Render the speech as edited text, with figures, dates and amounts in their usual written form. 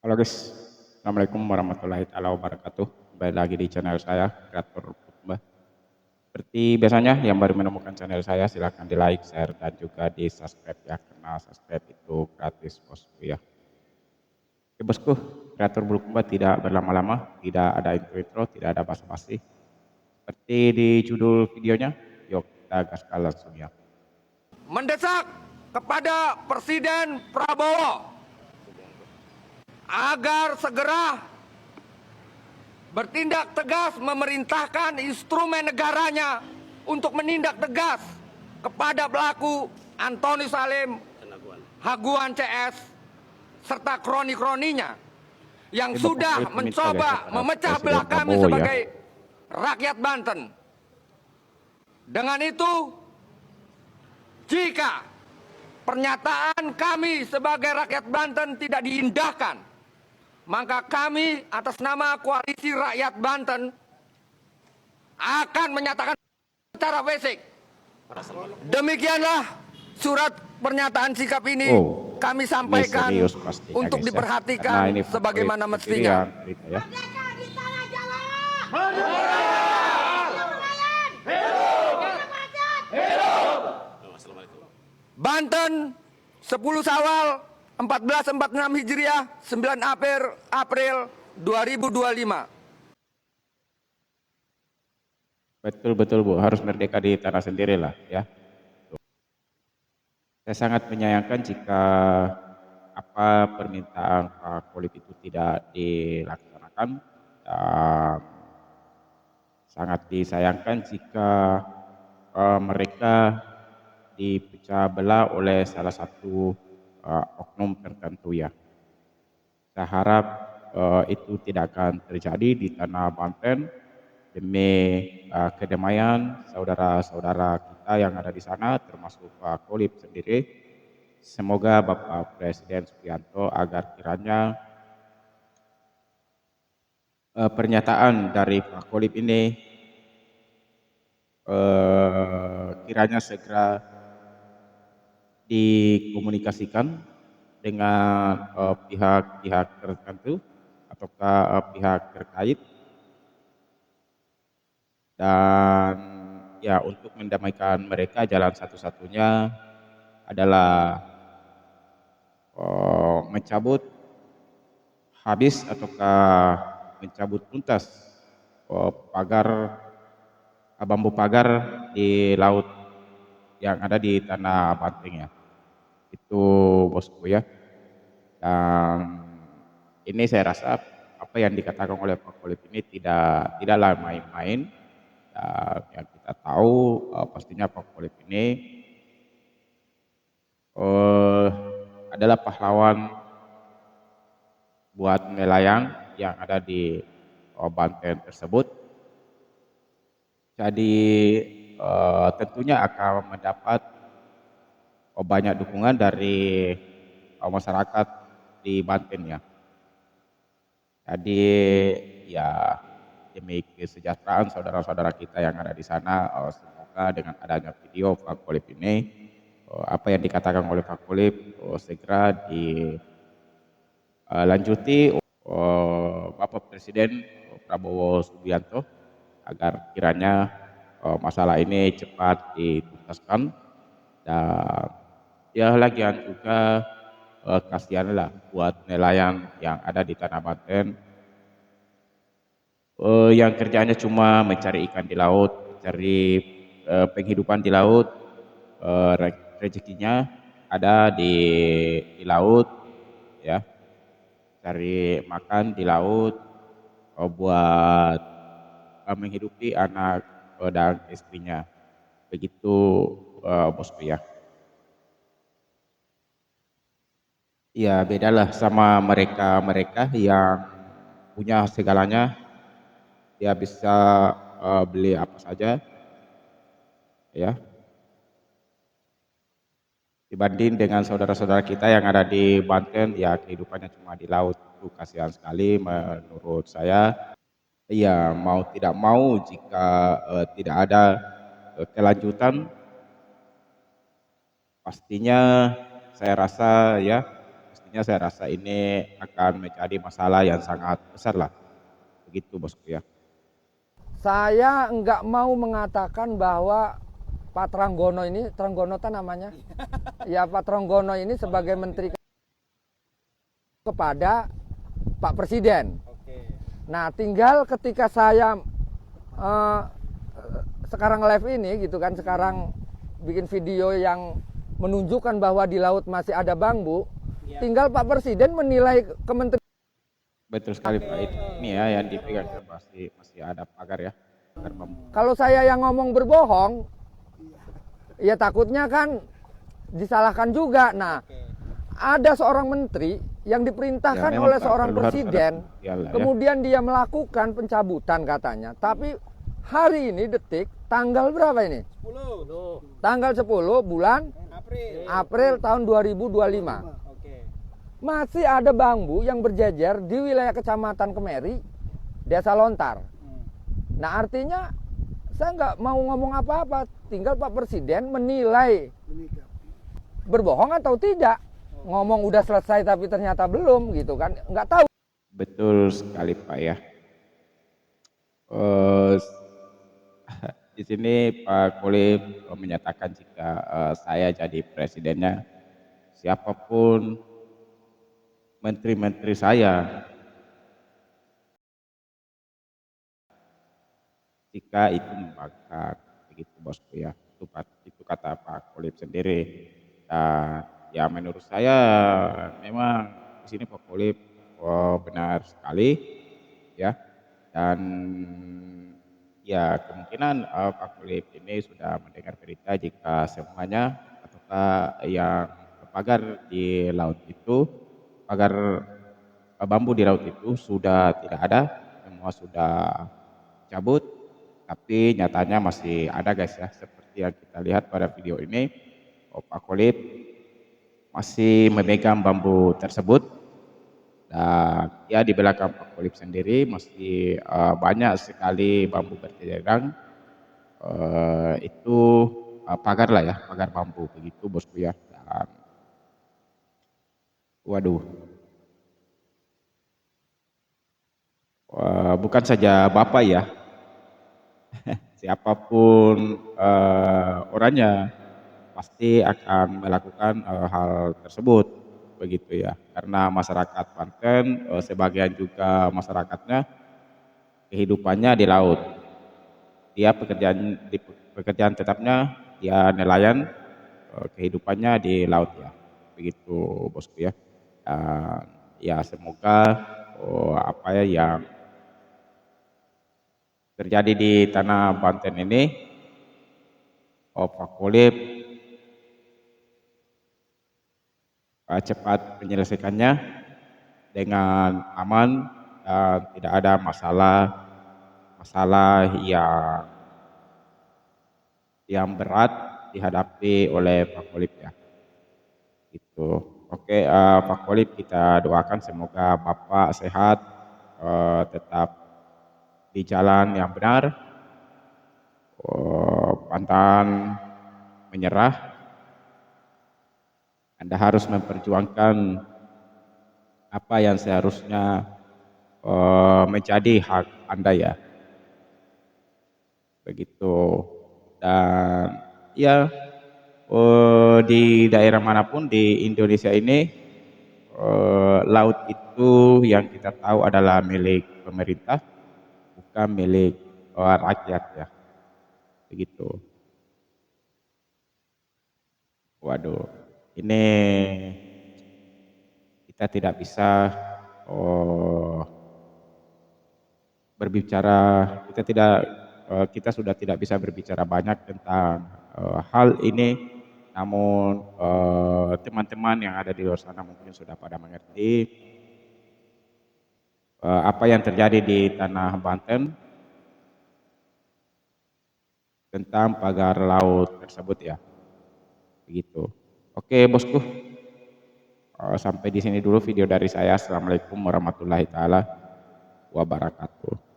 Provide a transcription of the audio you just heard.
Halo guys, Assalamualaikum warahmatullahi taala wabarakatuh. Kembali lagi di channel saya, Kreator Mbah. Seperti biasanya, yang baru menemukan channel saya silahkan di like, share, dan juga di subscribe ya, karena subscribe itu gratis bosku ya. Oke bosku, Kreator Mbah tidak berlama-lama, tidak ada intro-intro, tidak ada basa-basi. Seperti di judul videonya, yuk kita gaskan langsung ya. Mendesak kepada Presiden Prabowo agar segera bertindak tegas memerintahkan instrumen negaranya untuk menindak tegas kepada pelaku Antoni Salim, Hagauan CS, serta kroni-kroninya yang Ini Bapak sudah Kulit meminta mencoba kepada memecah Presiden belah kami Prabowo ya. sebagai rakyat Banten. Dengan itu, jika pernyataan kami sebagai rakyat Banten tidak diindahkan, maka kami atas nama Koalisi Rakyat Banten akan menyatakan secara fisik. Demikianlah surat pernyataan sikap ini kami sampaikan Ini serius pastinya, untuk guys, ya. Karena diperhatikan ini Pak sebagaimana Kulit sendiri mestinya. yang cerita, ya. Banten 10 Syawal 1446 Hijriah 9 April 2025. Betul Bu, harus merdeka di tanah sendiri lah ya. Saya sangat menyayangkan jika apa permintaan Pak Kulit itu tidak dilaksanakan, dan sangat disayangkan jika mereka dipecah belah oleh salah satu oknum tertentu ya. Saya harap itu tidak akan terjadi di tanah Banten demi kedamaian saudara-saudara kita yang ada di sana, termasuk Pak Kolib sendiri. Semoga Bapak Presiden Subianto agar kiranya pernyataan dari Pak Kolib ini kiranya segera dikomunikasikan dengan pihak-pihak tertentu ataukah pihak terkait, dan ya untuk mendamaikan mereka jalan satu-satunya adalah mencabut habis ataukah mencabut tuntas bambu pagar di laut yang ada di tanah Banting ya. Itu bosku ya. Dan ini saya rasa apa yang dikatakan oleh Pak Kolib ini tidaklah main-main. Yang kita tahu pastinya Pak Kolib ini adalah pahlawan buat nelayan yang ada di Banten tersebut. Jadi tentunya akan mendapat banyak dukungan dari masyarakat di Banten ya. Jadi ya demi kesejahteraan saudara-saudara kita yang ada di sana, semoga dengan adanya video Pak Kolib ini, apa yang dikatakan oleh Pak Kolib segera dilanjuti Bapak Presiden Prabowo Subianto agar kiranya masalah ini cepat dituntaskan. Dan ya lagian juga kasihanlah buat nelayan yang ada di tanah Banten yang kerjaannya cuma mencari ikan di laut, mencari penghidupan di laut, rezekinya ada di laut ya, cari makan di laut buat menghidupi anak dan istrinya. Begitu bosku ya. Ya bedalah sama mereka yang punya segalanya, dia bisa beli apa saja ya, dibanding dengan saudara-saudara kita yang ada di Banten ya kehidupannya cuma di laut. Itu kasihan sekali menurut saya. Iya mau tidak mau jika tidak ada kelanjutan, pastinya saya rasa ya selanjutnya saya rasa ini akan menjadi masalah yang sangat besar lah. Begitu bosku ya. Saya nggak mau mengatakan bahwa Pak Tranggono ini, Tranggono kan namanya, ya Pak Tranggono ini sebagai menteri kepada Pak Presiden. Nah, tinggal ketika saya sekarang live ini gitu kan, sekarang bikin video yang menunjukkan bahwa di laut masih ada bambu, tinggal Pak Presiden menilai kementerian. Betul sekali Pak. Ini ya yang dipegang masih ada pagar ya. Pagar bambu. Kalau saya yang ngomong berbohong, ya takutnya kan disalahkan juga. Nah, ada seorang menteri yang diperintahkan Ya, memang, oleh Pak, seorang perlu harus ada presiden, pembuktian lah, ya. kemudian dia melakukan pencabutan katanya. Tapi hari ini detik tanggal berapa ini? 10. Tanggal 10 bulan April tahun 2025. Masih ada bambu yang berjejer di wilayah Kecamatan Kemeri, Desa Lontar. Nah, artinya saya nggak mau ngomong apa-apa, tinggal Pak Presiden menilai berbohong atau tidak. Ngomong udah selesai tapi ternyata belum gitu kan, nggak tahu. Betul sekali Pak ya. Di sini Pak Kolim menyatakan jika saya jadi presidennya, siapapun menteri-menteri saya, jika itu membakar, begitu bosku ya. Itu kata Pak Kolim sendiri. Dan ya menurut saya memang di sini Pak Kolim benar sekali ya. Dan ya kemungkinan Pak Kolim ini sudah mendengar berita jika semuanya ataukah yang pagar di laut itu, pagar bambu di laut itu sudah tidak ada, semua sudah cabut, tapi nyatanya masih ada guys ya, seperti yang kita lihat pada video ini. Pak Kolim masih memegang bambu tersebut, dan ya di belakang Pak Kolim sendiri masih banyak sekali bambu berceceran. Itu pagar lah ya, pagar bambu begitu bosku ya. Dan, waduh, bukan saja Bapak ya, siapapun orangnya pasti akan melakukan hal tersebut begitu ya, karena masyarakat Banten sebagian juga masyarakatnya kehidupannya di laut, dia pekerjaan tetapnya dia nelayan, kehidupannya di laut ya, begitu bosku ya. Dan ya semoga apa ya yang terjadi di tanah Banten ini, Pak Kolim cepat menyelesaikannya dengan aman dan tidak ada masalah yang berat dihadapi oleh Pak Kolim ya. Itu. Oke, Pak Kolim kita doakan semoga Bapak sehat, tetap di jalan yang benar, pantang menyerah. Anda harus memperjuangkan apa yang seharusnya menjadi hak Anda ya, begitu. Dan ya di daerah manapun di Indonesia ini, laut itu yang kita tahu adalah milik pemerintah, bukan milik rakyat ya, begitu. Waduh, ini kita tidak bisa berbicara, kita sudah tidak bisa berbicara banyak tentang hal ini, namun teman-teman yang ada di luar sana mungkin sudah pada mengerti apa yang terjadi di tanah Banten tentang pagar laut tersebut ya, begitu. Oke bosku, sampai di sini dulu video dari saya. Assalamualaikum warahmatullahi taala wabarakatuh.